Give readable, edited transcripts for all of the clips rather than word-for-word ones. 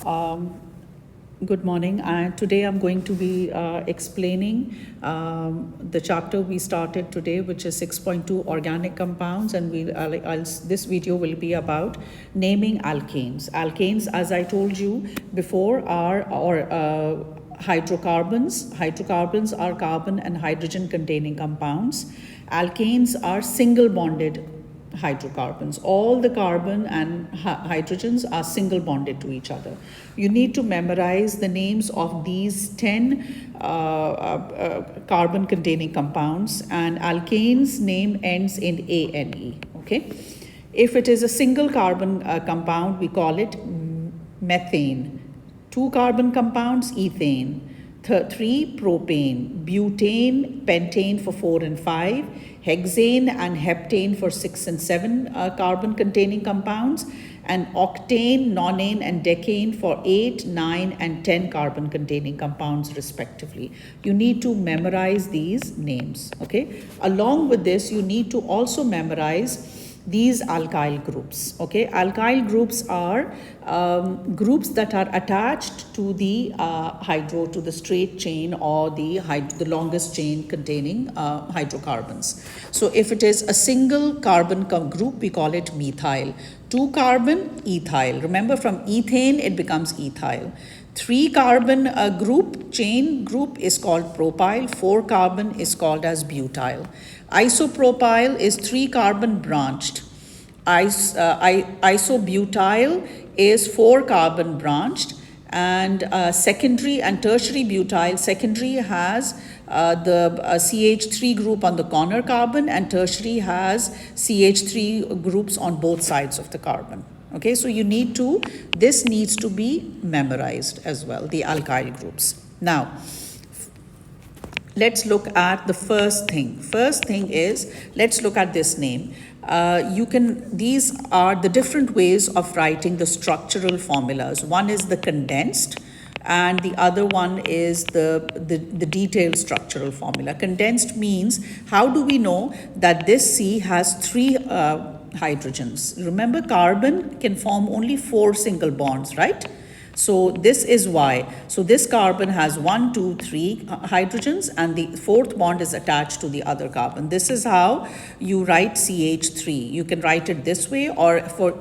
Um, Good morning. Today I'm going to be explaining the chapter we started today, which is 6.2 organic compounds, and this video will be about naming alkanes. Alkanes, as I told you before, are hydrocarbons. Hydrocarbons are carbon and hydrogen containing compounds. Alkanes are single bonded hydrocarbons. All the carbon and hydrogens are single bonded to each other. You need to memorize the names of these 10 carbon containing compounds, and alkane's name ends in ANE. Okay. If it is a single carbon compound, we call it methane. 2 carbon compounds, ethane. 3 propane, butane, pentane for 4 and 5, hexane and heptane for 6 and 7 carbon containing compounds, and octane, nonane and decane for 8, 9 and 10 carbon containing compounds respectively. You need to memorize these names. Okay. Along with this, you need to also memorize these alkyl groups. Okay, alkyl groups are groups that are attached to the to the straight chain or the longest chain containing hydrocarbons. So if it is a single carbon group, we call it methyl. 2 carbon, ethyl. Remember, from ethane it becomes ethyl. 3 carbon chain group is called propyl. 4 carbon is called as butyl. Isopropyl is 3 carbon branched. Isobutyl is 4 carbon branched, and secondary and tertiary butyl. Secondary has the CH3 group on the corner carbon, and tertiary has CH3 groups on both sides of the carbon. Okay, so this needs to be memorized as well, the alkyl groups. Now, let's look at the first thing. First thing is, let's look at this name. These are the different ways of writing the structural formulas. One is the condensed, and the other one is the detailed structural formula. Condensed means, how do we know that this C has 3 hydrogens? Remember, carbon can form only 4 single bonds, right? So this is why. So this carbon has 1, 2, 3 hydrogens, and the 4th bond is attached to the other carbon. This is how you write CH3. You can write it this way, or for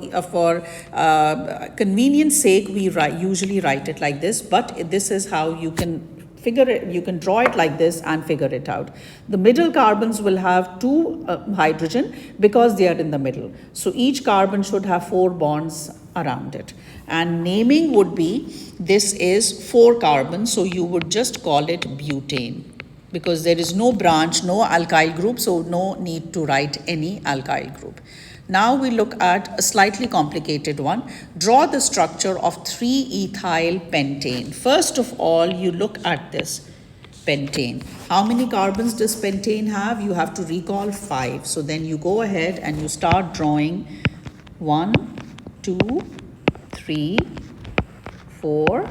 convenience sake, we usually write it like this. But this is how you can figure it. You can draw it like this and figure it out. The middle carbons will have 2 hydrogen because they are in the middle. So each carbon should have 4 bonds around it. And naming would be, this is 4 carbon, so you would just call it butane, because there is no branch, no alkyl group, so no need to write any alkyl group. Now we look at a slightly complicated one. Draw the structure of 3-ethyl pentane. First of all, you look at this pentane. How many carbons does pentane have? You have to recall 5. So then you go ahead and you start drawing 1, 2, 3, 4,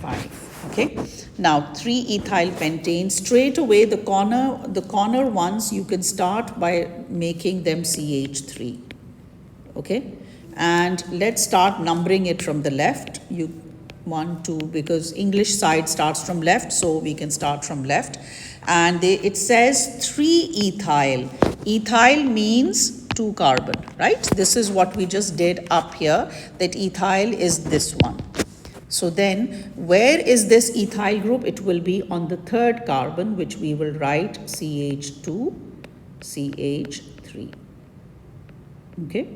5. Okay. Now 3-ethyl pentane. Straight away, the corner ones, you can start by making them CH3. Okay. And let's start numbering it from the left. 1, 2, because English side starts from left, so we can start from left. And it says 3-ethyl. Ethyl means 2 carbon, right? This is what we just did up here, that ethyl is this one. So then, where is this ethyl group? It will be on the 3rd carbon, which we will write CH2, CH3. Okay.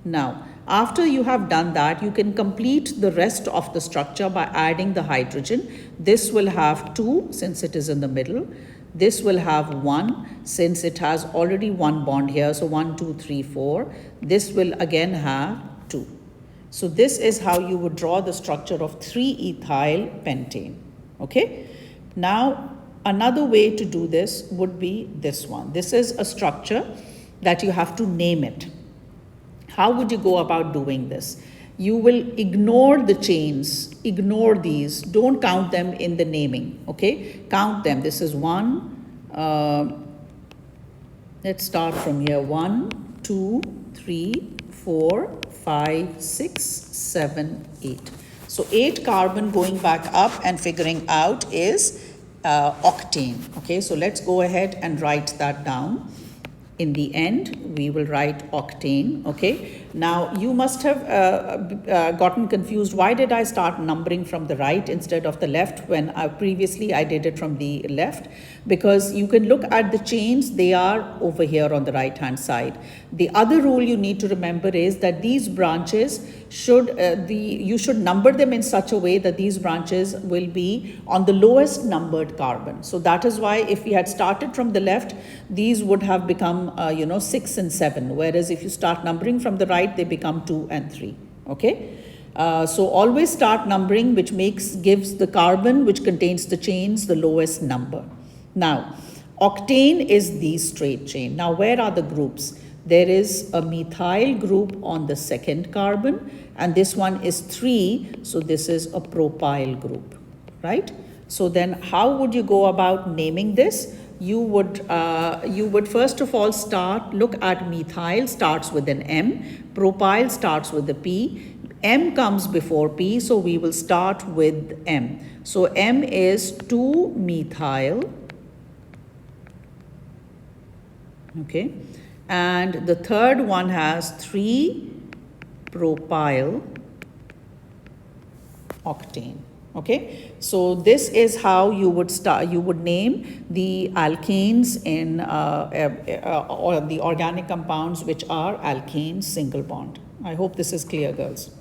Now, after you have done that, you can complete the rest of the structure by adding the hydrogen. This will have 2 since it is in the middle. This will have 1 since it has already 1 bond here. So 1, 2, 3, 4. This will again have 2. So this is how you would draw the structure of 3-ethyl pentane. Okay. Now, another way to do this would be this one. This is a structure that you have to name it. How would you go about doing this? You will ignore the chains, ignore these, don't count them in the naming, okay? Count them. This is 1, let's start from here. 1, 2, 3, 4, 5, 6, 7, 8. So 8 carbon going back up and figuring out is octane. Okay, so let's go ahead and write that down. In the end, we will write octane. Okay, now you must have gotten confused. Why did I start numbering from the right instead of the left when previously I did it from the left? Because you can look at the chains, they are over here on the right hand side. The other rule you need to remember is that these branches should you should number them in such a way that these branches will be on the lowest numbered carbon. So that is why if we had started from the left, these would have become 6 and 7, whereas if you start numbering from the right, they become 2 and 3. Okay, so always start numbering, which gives the carbon which contains the chains the lowest number. Now octane is the straight chain. Now where are the groups? There is a methyl group on the second carbon, and this one is 3, so this is a propyl group, right? So then how would you go about naming this? You would first of all look at methyl methyl with an M, propyl starts with a P, M comes before P, so we will start with M. So M is 2-methyl, okay, and the third one has 3-propyl octane. Okay, so this is how you would name the alkanes in or the organic compounds which are alkanes single bond. I hope this is clear, girls.